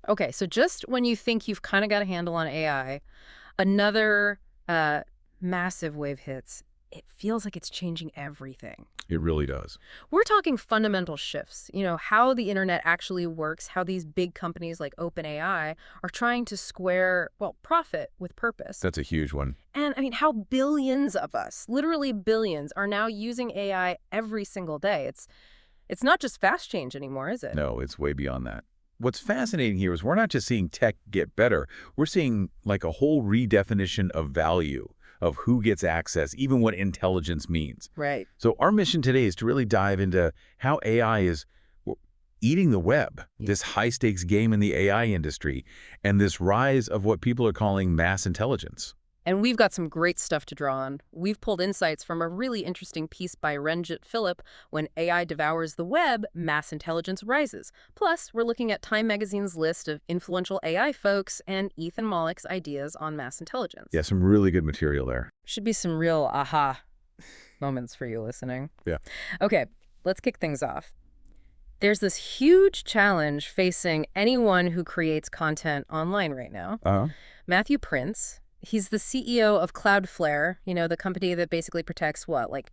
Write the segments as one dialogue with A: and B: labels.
A: Okay, so just when you think you've kind of got a handle on AI, another massive wave hits. It feels like it's changing everything.
B: It really does.
A: We're talking fundamental shifts, how the internet actually works, how these big companies like OpenAI are trying to square, well, profit with purpose.
B: That's a huge one.
A: And I mean, how billions of us, literally billions, are now using AI every single day. It's not just fast change anymore, is it?
B: No, it's way beyond that. What's fascinating here is we're not just seeing tech get better. We're seeing like a whole redefinition of value, of who gets access, even what intelligence means.
A: Right.
B: So our mission today is to really dive into how AI is eating the web, this high-stakes game in the AI industry, and this rise of what people are calling mass intelligence.
A: And we've got some great stuff to draw on. We've pulled insights from a really interesting piece by Renjit Philip, When AI Devours the Web, Mass Intelligence Rises. Plus, we're looking at Time Magazine's list of influential AI folks and Ethan Mollick's ideas on mass intelligence.
B: Yeah, some really good material there.
A: Should be some real aha moments for you listening.
B: Yeah.
A: Okay, let's kick things off. There's this huge challenge facing anyone who creates content online right now. Matthew Prince, he's the CEO of Cloudflare, the company that basically protects what, like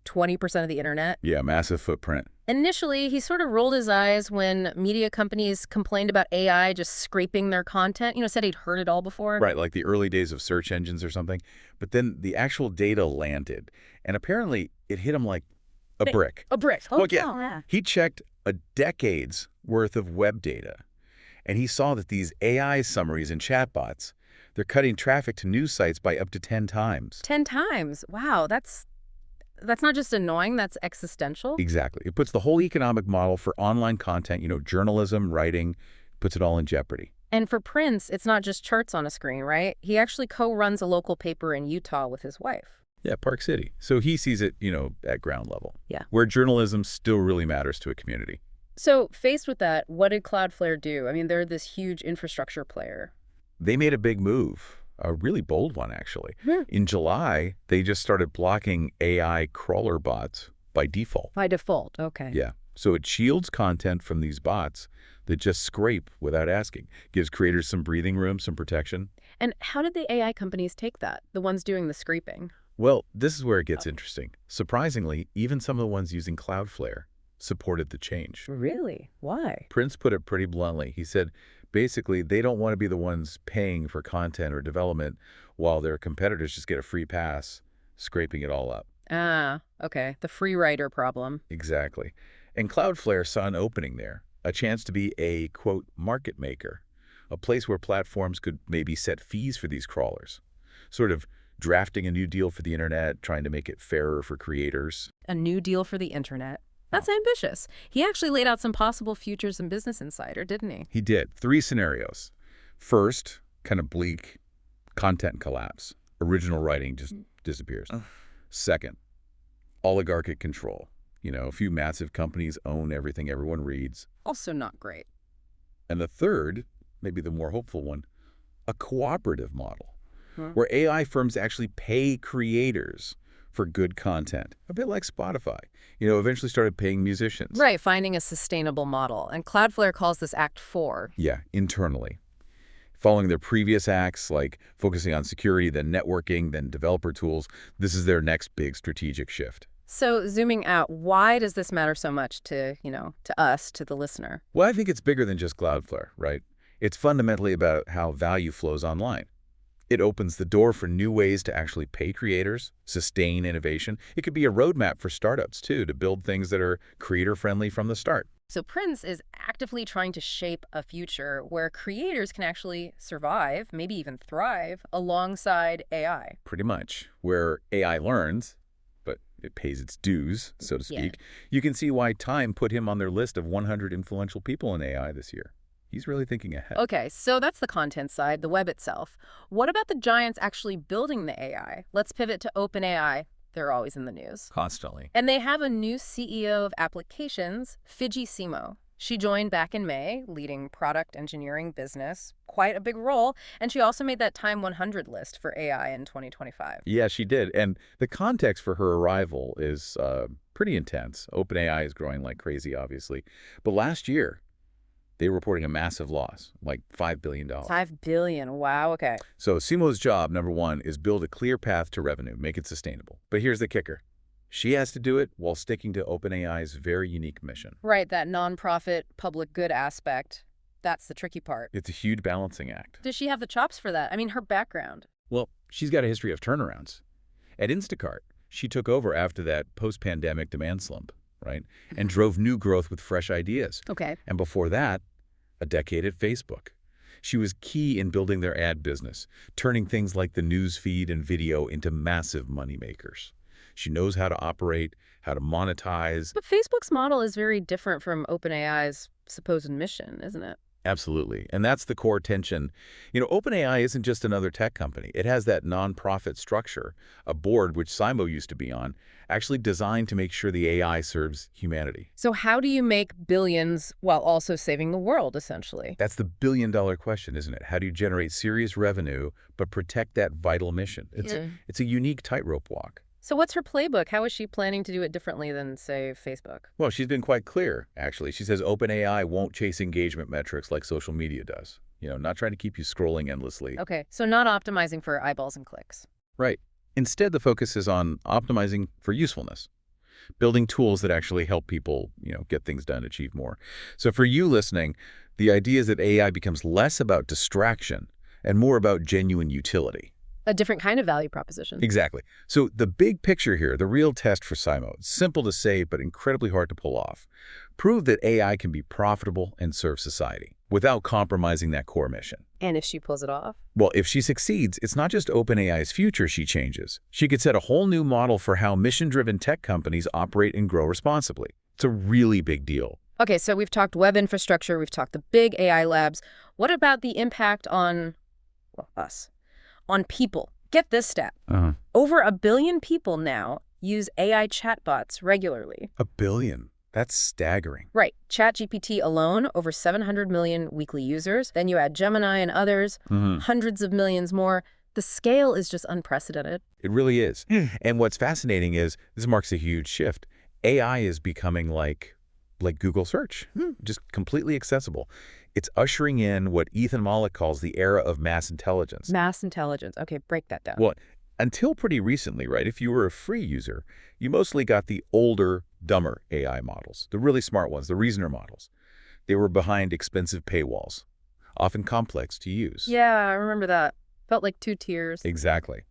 A: 20% of the internet?
B: Yeah, massive footprint.
A: Initially, he sort of rolled his eyes when media companies complained about AI just scraping their content, said he'd heard it all before.
B: Right, like the early days of search engines or something. But then the actual data landed, and apparently it hit him like a brick.
A: A brick.
B: Well, yeah. He checked a decade's worth of web data, and he saw that these AI summaries and chatbots, they're cutting traffic to news sites by up to 10 times.
A: 10 times. Wow, that's not just annoying, that's existential.
B: Exactly. It puts the whole economic model for online content, journalism, writing, puts it all in jeopardy.
A: And for Prince, it's not just charts on a screen, right? He actually co-runs a local paper in Utah with his wife.
B: Yeah, Park City. So he sees it, at ground level.
A: Yeah.
B: Where journalism still really matters to a community.
A: So faced with that, what did Cloudflare do? I mean, they're this huge infrastructure player.
B: They made a big move, a really bold one, actually. In July, they just started blocking AI crawler bots by default.
A: By default, okay.
B: Yeah. So it shields content from these bots that just scrape without asking, gives creators some breathing room, some protection.
A: And how did the AI companies take that, the ones doing the scraping?
B: Well, this is where it gets interesting. Surprisingly, even some of the ones using Cloudflare supported the change.
A: Really? Why?
B: Prince put it pretty bluntly. He said, basically, they don't want to be the ones paying for content or development while their competitors just get a free pass, scraping it all up.
A: Ah, okay. The free rider problem.
B: Exactly. And Cloudflare saw an opening there, a chance to be a, quote, market maker, a place where platforms could maybe set fees for these crawlers, sort of drafting a new deal for the internet, trying to make it fairer for creators.
A: A new deal for the internet. That's ambitious. He actually laid out some possible futures in Business Insider, didn't he?
B: He did. 3 scenarios. First, kind of bleak, content collapse. Original writing just disappears. Second, oligarchic control. A few massive companies own everything everyone reads.
A: Also not great.
B: And the third, maybe the more hopeful one, a cooperative model, where AI firms actually pay creators for good content, a bit like Spotify, eventually started paying musicians.
A: Right, finding a sustainable model. And Cloudflare calls this Act 4.
B: Yeah, internally. Following their previous acts, like focusing on security, then networking, then developer tools, this is their next big strategic shift.
A: So zooming out, why does this matter so much to us, to the listener?
B: Well, I think it's bigger than just Cloudflare, right? It's fundamentally about how value flows online. It opens the door for new ways to actually pay creators, sustain innovation. It could be a roadmap for startups, too, to build things that are creator-friendly from the start.
A: So Prince is actively trying to shape a future where creators can actually survive, maybe even thrive, alongside AI.
B: Pretty much. Where AI learns, but it pays its dues, so to speak.
A: Yeah.
B: You can see why Time put him on their list of 100 influential people in AI this year. He's really thinking ahead.
A: Okay, so that's the content side, the web itself. What about the giants actually building the AI? Let's pivot to OpenAI. They're always in the news.
B: Constantly.
A: And they have a new CEO of applications, Fidji Simo. She joined back in May, leading product engineering business, quite a big role, and she also made that Time 100 list for AI in 2025.
B: Yeah, she did. And the context for her arrival is pretty intense. OpenAI is growing like crazy, obviously. But last year, They were reporting a massive loss, like $5 billion.
A: $5 billion. Wow, okay.
B: So Simo's job, number one, is build a clear path to revenue, make it sustainable. But here's the kicker. She has to do it while sticking to OpenAI's very unique mission.
A: Right, that nonprofit public good aspect. That's the tricky part.
B: It's a huge balancing act.
A: Does she have the chops for that? I mean, her background.
B: Well, she's got a history of turnarounds. At Instacart, she took over after that post-pandemic demand slump, right? And drove new growth with fresh ideas.
A: Okay.
B: And before that, a decade at Facebook. She was key in building their ad business, turning things like the news feed and video into massive moneymakers. She knows how to operate, how to monetize.
A: But Facebook's model is very different from OpenAI's supposed mission, isn't it?
B: Absolutely. And that's the core tension. OpenAI isn't just another tech company. It has that nonprofit structure, a board which Simo used to be on, actually designed to make sure the AI serves humanity.
A: So how do you make billions while also saving the world, essentially?
B: That's the billion-dollar question, isn't it? How do you generate serious revenue but protect that vital mission? It's a unique tightrope walk.
A: So what's her playbook? How is she planning to do it differently than, say, Facebook?
B: Well, she's been quite clear, actually. She says OpenAI won't chase engagement metrics like social media does. Not trying to keep you scrolling endlessly.
A: Okay, so not optimizing for eyeballs and clicks.
B: Right. Instead, the focus is on optimizing for usefulness, building tools that actually help people, get things done, achieve more. So for you listening, the idea is that AI becomes less about distraction and more about genuine utility.
A: A different kind of value proposition.
B: Exactly. So the big picture here, the real test for Simo, it's simple to say but incredibly hard to pull off. Prove that AI can be profitable and serve society without compromising that core mission.
A: And if she pulls it off?
B: Well, if she succeeds, it's not just OpenAI's future she changes. She could set a whole new model for how mission-driven tech companies operate and grow responsibly. It's a really big deal.
A: Okay, so we've talked web infrastructure, we've talked the big AI labs. What about the impact on, us? On people. Get this stat. Over 1 billion people now use AI chatbots regularly.
B: 1 billion? That's staggering.
A: Right. ChatGPT alone, over 700 million weekly users. Then you add Gemini and others, hundreds of millions more. The scale is just unprecedented.
B: It really is. And what's fascinating is this marks a huge shift. AI is becoming like Google search, just completely accessible. It's ushering in what Ethan Mollick calls the era of mass intelligence.
A: Mass intelligence. Okay, break that down.
B: Well, until pretty recently, right, if you were a free user, you mostly got the older, dumber AI models, the really smart ones, the reasoner models. They were behind expensive paywalls, often complex to use.
A: Yeah, I remember that. Felt like 2 tiers.
B: Exactly.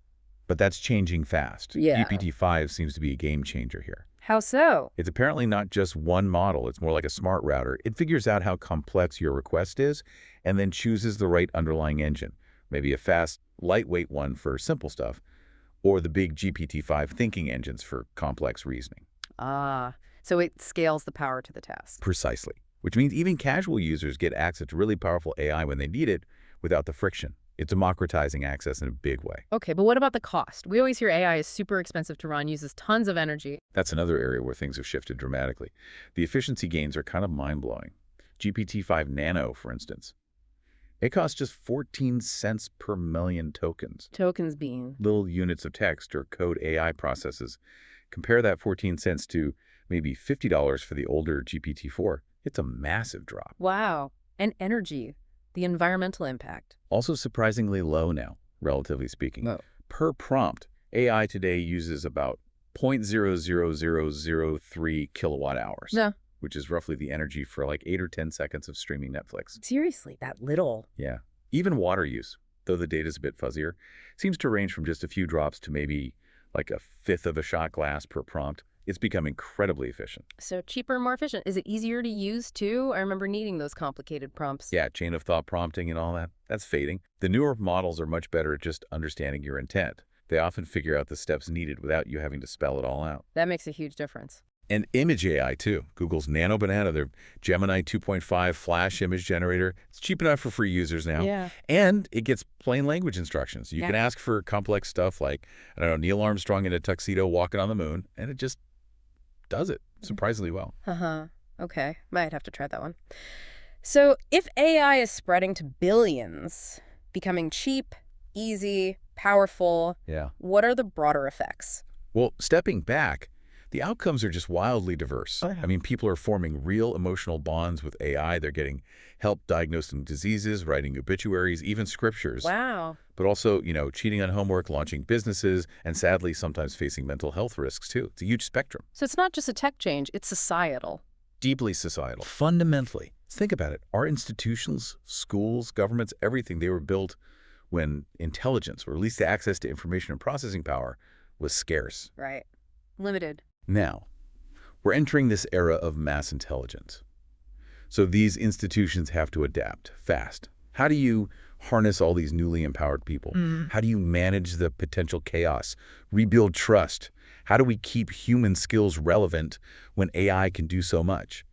B: But that's changing fast.
A: Yeah.
B: GPT-5 seems to be a game changer here.
A: How so?
B: It's apparently not just one model. It's more like a smart router. It figures out how complex your request is and then chooses the right underlying engine, maybe a fast, lightweight one for simple stuff, or the big GPT-5 thinking engines for complex reasoning.
A: Ah, so it scales the power to the task.
B: Precisely, which means even casual users get access to really powerful AI when they need it without the friction. It's democratizing access in a big way.
A: Okay, but what about the cost? We always hear AI is super expensive to run, uses tons of energy.
B: That's another area where things have shifted dramatically. The efficiency gains are kind of mind-blowing. GPT-5 Nano, for instance. It costs just 14 cents per million tokens.
A: Tokens being?
B: Little units of text or code AI processes. Compare that 14 cents to maybe $50 for the older GPT-4. It's a massive drop.
A: Wow. And energy. The environmental impact.
B: Also surprisingly low now, relatively speaking.
A: No.
B: Per prompt, AI today uses about 0.00003 kilowatt hours, which is roughly the energy for like 8 or 10 seconds of streaming Netflix.
A: Seriously, that little?
B: Yeah. Even water use, though the data's a bit fuzzier, seems to range from just a few drops to maybe like 1/5 of a shot glass per prompt. It's become incredibly efficient.
A: So cheaper, more efficient. Is it easier to use, too? I remember needing those complicated prompts.
B: Yeah, chain of thought prompting and all that. That's fading. The newer models are much better at just understanding your intent. They often figure out the steps needed without you having to spell it all out.
A: That makes a huge difference.
B: And image AI, too. Google's Nano Banana, their Gemini 2.5 Flash image generator. It's cheap enough for free users now.
A: Yeah.
B: And it gets plain language instructions. You can ask for complex stuff like, I don't know, Neil Armstrong in a tuxedo walking on the moon, and it just does it surprisingly well.
A: Okay. Might have to try that one. So if AI is spreading to billions, becoming cheap, easy, powerful, what are the broader effects?
B: Well, stepping back, The outcomes are just wildly diverse.
C: Oh, yeah.
B: I mean, people are forming real emotional bonds with AI. They're getting help diagnosing diseases, writing obituaries, even scriptures.
A: Wow.
B: But also, cheating on homework, launching businesses, and sadly, sometimes facing mental health risks, too. It's a huge spectrum.
A: So it's not just a tech change, it's societal.
B: Deeply societal. Fundamentally. Think about it. Our institutions, schools, governments, everything, they were built when intelligence, or at least the access to information and processing power, was scarce.
A: Right. Limited.
B: Now, we're entering this era of mass intelligence. So these institutions have to adapt fast. How do you harness all these newly empowered people? How do you manage the potential chaos, rebuild trust? How do we keep human skills relevant when AI can do so much?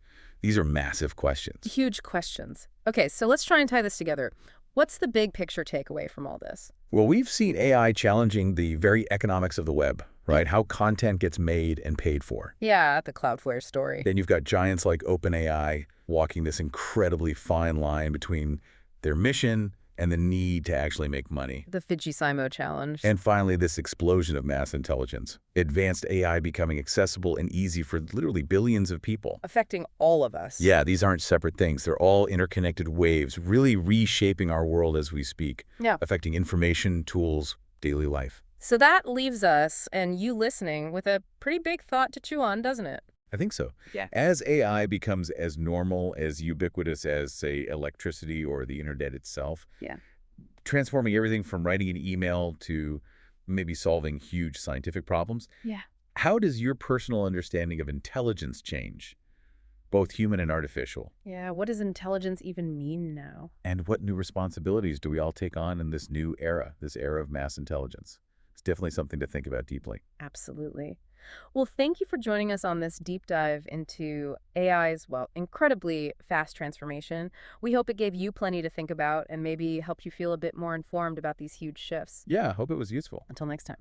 B: These are massive questions.
A: Huge questions. Okay, so let's try and tie this together. What's the big picture takeaway from all this?
B: Well, we've seen AI challenging the very economics of the web, right? How content gets made and paid for.
A: Yeah, the Cloudflare story.
B: Then you've got giants like OpenAI walking this incredibly fine line between their mission and the need to actually make money.
A: The Fidji Simo challenge.
B: And finally, this explosion of mass intelligence. Advanced AI becoming accessible and easy for literally billions of people.
A: Affecting all of us.
B: Yeah, these aren't separate things. They're all interconnected waves, really reshaping our world as we speak.
A: Yeah.
B: Affecting information, tools, daily life.
A: So that leaves us, and you listening, with a pretty big thought to chew on, doesn't it?
B: I think so.
A: Yeah.
B: As AI becomes as normal, as ubiquitous as, say, electricity or the internet itself,
A: Yeah.
B: transforming everything from writing an email to maybe solving huge scientific problems.
A: Yeah.
B: How does your personal understanding of intelligence change, both human and artificial?
A: Yeah, what does intelligence even mean now?
B: And what new responsibilities do we all take on in this new era, this era of mass intelligence? It's definitely something to think about deeply.
A: Absolutely. Well, thank you for joining us on this deep dive into AI's, well, incredibly fast transformation. We hope it gave you plenty to think about and maybe helped you feel a bit more informed about these huge shifts.
B: Yeah, I hope it was useful.
A: Until next time.